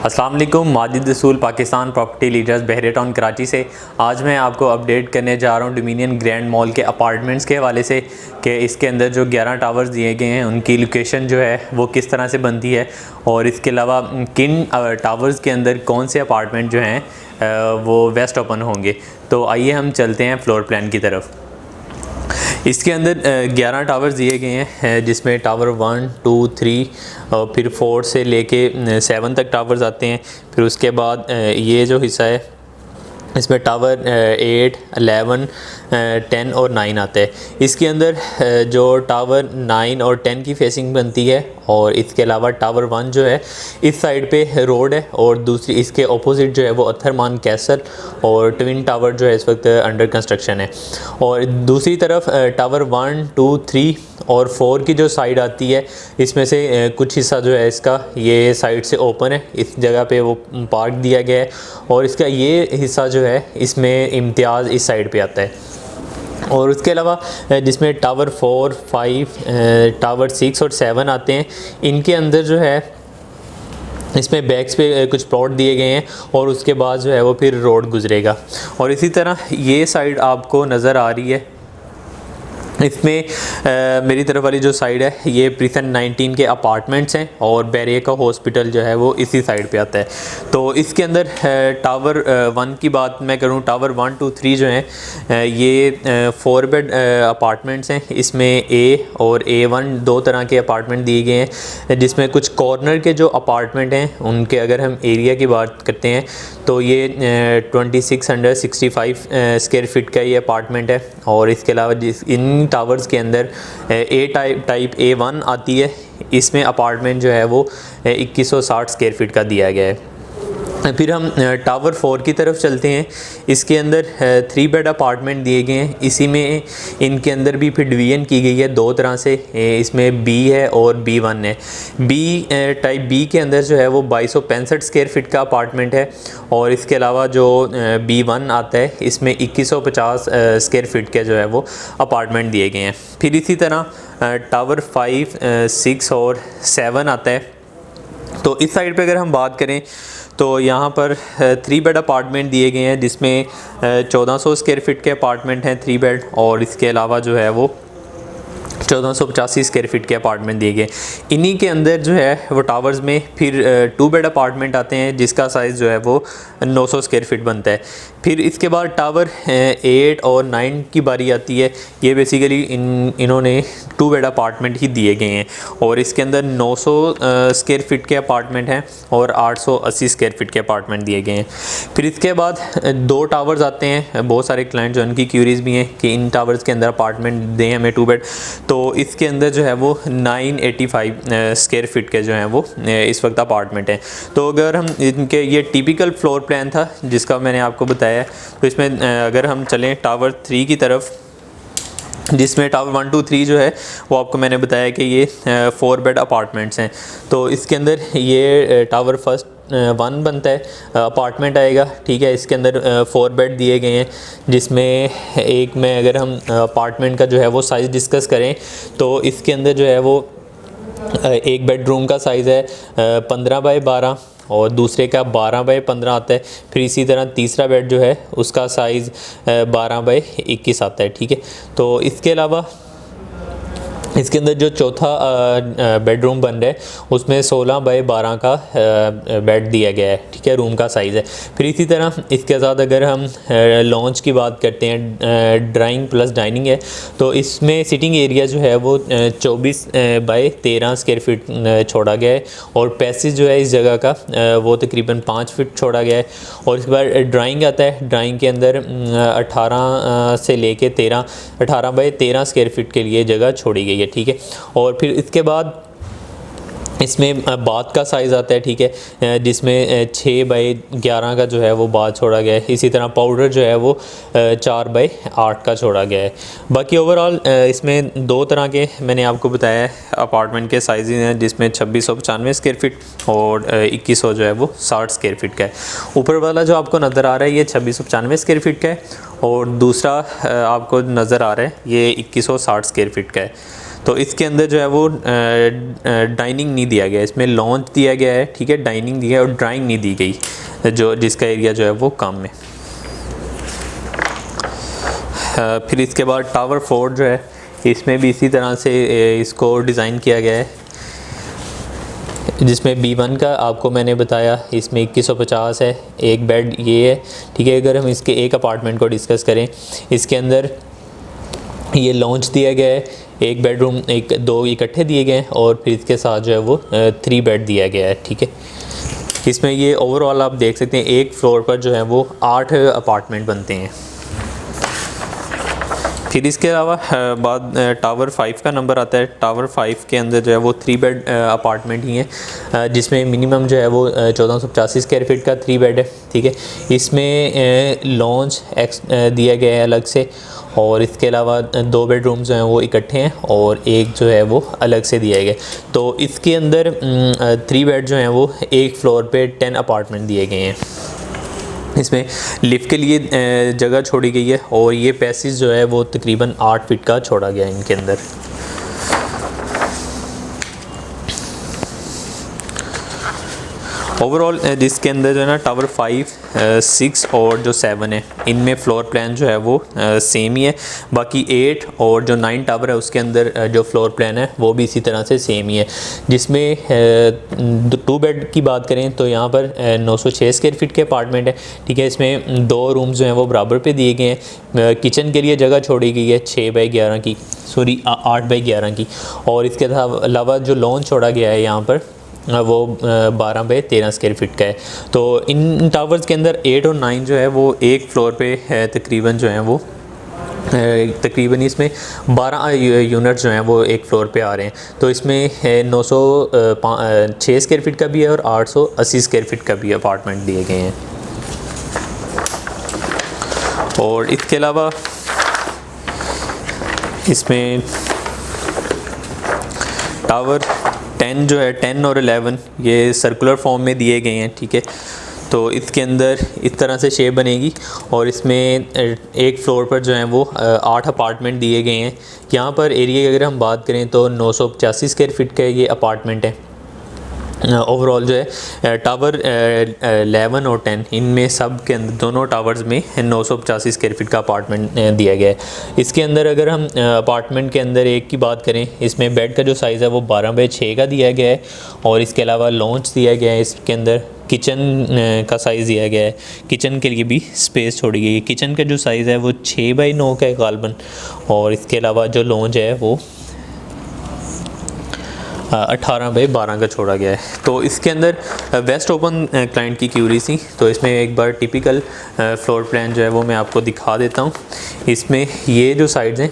अस्सलाम वालेकुम, माजिद रसूल पाकिस्तान प्रॉपर्टी लीडर्स बहरिया टाउन कराची से। आज मैं आपको अपडेट करने जा रहा हूँ डोमिनियन ग्रैंड मॉल के अपार्टमेंट्स के हवाले से कि इसके अंदर जो 11 टावर्स दिए गए हैं उनकी लोकेशन जो है वो किस तरह से बनती है और इसके अलावा किन टावर्स के अंदर कौन से अपार्टमेंट जो हैं वो वेस्ट ओपन होंगे। तो आइए हम चलते हैं फ्लोर प्लान की तरफ। इसके अंदर 11 टावर्स दिए गए हैं जिसमें टावर 1, 2, 3 और फिर 4 से लेके 7 तक टावर्स आते हैं। फिर उसके बाद ये जो हिस्सा है इसमें टावर 8, 11, 10 और 9 आता है। इसके अंदर जो टावर 9 और 10 की फेसिंग बनती है और इसके अलावा टावर 1 जो है इस साइड पे रोड है और दूसरी इसके ऑपोजिट जो है वो अथरमान कैसल और ट्विन टावर जो है इस वक्त अंडर कंस्ट्रक्शन है। और दूसरी तरफ टावर 1, 2, 3 और 4 की जो साइड आती है इसमें से कुछ हिस्सा जो है इसका ये साइड से ओपन है, इस जगह पे वो पार्क दिया गया है और इसका ये हिस्सा जो है इसमें इम्तियाज़ इस साइड पे आता है। और उसके अलावा जिसमें टावर 4, 5, टावर 6 और 7 आते हैं, इनके अंदर जो है इसमें बैक्स पे कुछ प्लॉट दिए गए हैं और उसके बाद जो है वो फिर रोड गुजरेगा। और इसी तरह ये साइड आपको नज़र आ रही है, इसमें मेरी तरफ वाली जो साइड है ये प्रिसन 19 के अपार्टमेंट्स हैं और बहरिया का हॉस्पिटल जो है वो इसी साइड पे आता है। तो इसके अंदर टावर 1 की बात मैं करूँ, टावर 1, 2, 3 जो हैं ये 4 बेड अपार्टमेंट्स हैं। इसमें A और A1 दो तरह के अपार्टमेंट दिए गए हैं जिसमें कुछ कॉर्नर के जो अपार्टमेंट हैं उनके अगर हम एरिया की बात करते हैं तो ये 2665 स्क्वायर फीट का ये अपार्टमेंट है। और इसके अलावा इन टावर्स के अंदर टाइप A1 आती है, इसमें अपार्टमेंट जो है वो 2160 स्क्वायर फीट का दिया गया है। फिर हम टावर 4 की तरफ चलते हैं। इसके अंदर 3 बेड अपार्टमेंट दिए गए हैं, इसी में इनके अंदर भी फिर डिवीजन की गई है दो तरह से, इसमें B है और B1 है। टाइप B के अंदर जो है वो 2265 स्क्वायर फीट का अपार्टमेंट है और इसके अलावा जो B1 आता है इसमें 2150 स्क्वायर फीट के जो है वो अपार्टमेंट दिए गए हैं। फिर इसी तरह टावर 5, 6 और 7 आता है। तो इस साइड पे अगर हम बात करें तो यहाँ पर 3 बेड अपार्टमेंट दिए गए हैं जिसमें 1400 स्क्वायर फीट के अपार्टमेंट हैं 3 बेड और इसके अलावा जो है वो 1485 स्क्वायर फीट के अपार्टमेंट दिए गए। इन्हीं के अंदर जो है वो टावर्स में फिर 2 बेड अपार्टमेंट आते हैं जिसका साइज़ जो है वो 900 स्क्वायर फीट बनता है। फिर इसके बाद टावर 8 और 9 की बारी आती है। ये बेसिकली इन्होंने 2 बेड अपार्टमेंट ही दिए गए हैं और इसके अंदर 900 स्क्वायर फीट के अपार्टमेंट हैं और 880 स्क्वायर फीट के अपार्टमेंट दिए गए हैं। फिर इसके बाद 2 टावर्स आते हैं, बहुत सारे क्लाइंट जो उनकी क्यूरीज भी हैं कि इन टावर्स के अंदर अपार्टमेंट दें हमें 2 बेड। तो इसके अंदर जो है वो 985 स्क्वायर फीट के जो हैं वो इस वक्त अपार्टमेंट हैं। तो अगर हम इनके ये टिपिकल फ्लोर प्लान था जिसका मैंने आपको बताया, तो इसमें अगर हम चलें टावर 3 की तरफ जिसमें टावर 1, 2, 3 जो है वो आपको मैंने बताया कि ये 4 बेड अपार्टमेंट्स हैं। तो इसके अंदर ये टावर फर्स्ट 1 बनता है, अपार्टमेंट आएगा, ठीक है। इसके अंदर 4 बेड दिए गए हैं जिसमें एक में अगर हम अपार्टमेंट का जो है वो साइज़ डिस्कस करें तो इसके अंदर जो है वो एक बेडरूम का साइज़ है 15 बाई 12 और दूसरे का 12 बाई 15 आता है। फिर इसी तरह तीसरा बेड जो है उसका साइज़ 12 बाई 21 आता है, ठीक है। तो इसके अलावा इसके अंदर जो चौथा बेडरूम बन रहा है उसमें 16 बाई 12 का बेड दिया गया है, ठीक है, रूम का साइज़ है। फिर इसी तरह इसके साथ अगर हम लॉन्च की बात करते हैं, ड्राइंग प्लस डाइनिंग है, तो इसमें सिटिंग एरिया जो है वो 24 बाई 13 स्क्वायर फीट छोड़ा गया है और पैसेज जो है इस जगह का वो तकरीबन 5 फीट छोड़ा गया है। और इसके बाद ड्राइंग आता है, ड्राइंग के अंदर 18 से लेके 18 बाई 13 स्क्वायर फीट के लिए जगह छोड़ी गई है, ठीक है। और फिर इसके बाद इसमें बाथ का साइज़ आता है, ठीक है, जिसमें 6 बाई 11 का जो है वो बाथ छोड़ा गया है। इसी तरह पाउडर जो है वो 4 बाई 8 का छोड़ा गया है। बाकी ओवरऑल इसमें 2 तरह के मैंने आपको बताया है अपार्टमेंट के साइज़ हैं जिसमें 2695 स्क्वायर फीट और 2100 जो है वो 60 स्क्वायर फीट का है। ऊपर वाला जो आपको नज़र आ रहा है ये 2695 स्क्वायर फीट का है और दूसरा आपको नज़र आ रहा है ये 2160 स्क्वायर फीट का है। तो इसके अंदर जो है वो डाइनिंग नहीं दिया गया, इसमें लॉन्च दिया गया है, ठीक है, डाइनिंग दिया है और ड्राइंग नहीं दी गई, जो जिसका एरिया जो है वो कम है। फिर इसके बाद टावर 4 जो है, इसमें भी इसी तरह से इसको डिज़ाइन किया गया है, जिसमें B1 का आपको मैंने बताया इसमें 2150 है, एक बेड ये है, ठीक है। अगर हम इसके एक अपार्टमेंट को डिस्कस करें, इसके अंदर ये लॉन्च दिया गया है, एक बेडरूम एक दो इकट्ठे दिए गए हैं और फिर इसके साथ जो है वो 3 बेड दिया गया है, ठीक है। इसमें ये ओवरऑल आप देख सकते हैं एक फ्लोर पर जो है वो 8 अपार्टमेंट बनते हैं। फिर इसके अलावा बाद टावर 5 का नंबर आता है। टावर 5 के अंदर जो है वो 3 बेड अपार्टमेंट ही हैं, जिसमें मिनिमम जो है वो 1485 स्क्वायर फीट का 3 बेड है, ठीक है। इसमें लॉन्च दिया गया है अलग से, और इसके अलावा 2 बेडरूम जो हैं वो इकट्ठे हैं और एक जो है वो अलग से दिया गया। तो इसके अंदर 3 बेड जो हैं वो एक फ्लोर पे 10 अपार्टमेंट दिए गए हैं। इसमें लिफ्ट के लिए जगह छोड़ी गई है और ये पैसेज जो है वो तकरीबन 8 फीट का छोड़ा गया है इनके अंदर। ओवरऑल जिसके अंदर जो है ना टावर 5, 6 और जो 7 है, इनमें फ्लोर प्लान जो है वो सेम ही है। बाकी 8 और जो 9 टावर है उसके अंदर जो फ्लोर प्लान है वो भी इसी तरह से सेम ही है। जिसमें 2 बेड की बात करें तो यहाँ पर 906 स्क्वायर फीट के अपार्टमेंट है, ठीक है। इसमें 2 रूम्स जो हैं वो बराबर पे दिए गए हैं। किचन के लिए जगह छोड़ी गई है 6 बाई 11 की, सॉरी 8 बाई 11 की, और इसके अलावा जो लॉन छोड़ा गया है यहाँ पर वो 12 बाई 13 स्क्वायर फीट का है। तो इन टावर्स के अंदर 8 और 9 जो है वो एक फ्लोर पे है, तकरीबन जो है वो तकरीबन इसमें 12 यूनिट जो हैं वो एक फ्लोर पे आ रहे हैं। तो इसमें 906 स्क्वायर फीट का भी है और 880 स्क्वायर फीट का भी अपार्टमेंट दिए गए हैं। और इसके अलावा इसमें टावर 10 जो है, 10 और 11 ये सर्कुलर फॉर्म में दिए गए हैं, ठीक है। तो इसके अंदर इस तरह से शेप बनेगी और इसमें एक फ्लोर पर जो है वो 8 अपार्टमेंट दिए गए हैं। यहाँ पर एरिया की अगर हम बात करें तो 985 स्क्वायर फीट का ये अपार्टमेंट है। ओवरऑल जो है टावर 11 और 10 इनमें सब के अंदर दोनों टावर्स में 985 स्क्वायर फीट का अपार्टमेंट दिया गया है। इसके अंदर अगर हम अपार्टमेंट के अंदर एक की बात करें, इसमें बेड का जो साइज़ है वो 12 बाई 6 का दिया गया है और इसके अलावा लॉन्च दिया गया है। इसके अंदर किचन का साइज़ दिया गया है, किचन के लिए भी स्पेस छोड़ी गई है। किचन का जो साइज़ है वो 6 बाई 9 का है गालबन, और इसके अलावा जो लॉन्च है वो 18 बाई 12 का छोड़ा गया है। तो इसके अंदर वेस्ट ओपन क्लाइंट की क्यूरी थी, तो इसमें एक बार टिपिकल फ्लोर प्लान जो है वो मैं आपको दिखा देता हूँ। इसमें ये जो साइड्स हैं,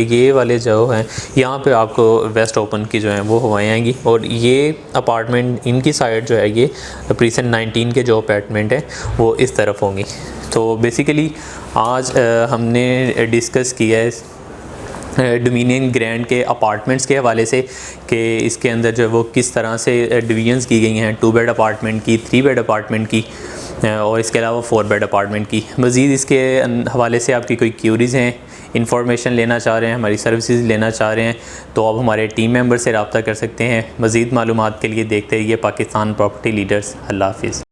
ये वाले जो हैं यहाँ पे आपको वेस्ट ओपन की जो है वो हवाएं आएंगी, और ये अपार्टमेंट इनकी साइड जो है ये प्रीसेंट 19 के जो अपार्टमेंट है वो इस तरफ होंगी। तो बेसिकली आज हमने डिस्कस किया है डोमिनियन ग्रैंड के अपार्टमेंट्स के हवाले से कि इसके अंदर जो है वो किस तरह से डिवीजन्स की गई हैं, 2 बेड अपार्टमेंट की, 3 बेड अपार्टमेंट की और इसके अलावा 4 बेड अपार्टमेंट की। मज़ीद इसके हवाले से आपकी कोई क्यूरीज़ हैं, इंफॉर्मेशन लेना चाह रहे हैं, हमारी सर्विसेज लेना चाह रहे हैं, तो आप हमारे टीम मेंबर से रब्ता कर सकते हैं। मज़ीद मालूमात के लिए देखते रहिए पाकिस्तान प्रॉपर्टी लीडर्स। अल्लाह हाफिज़।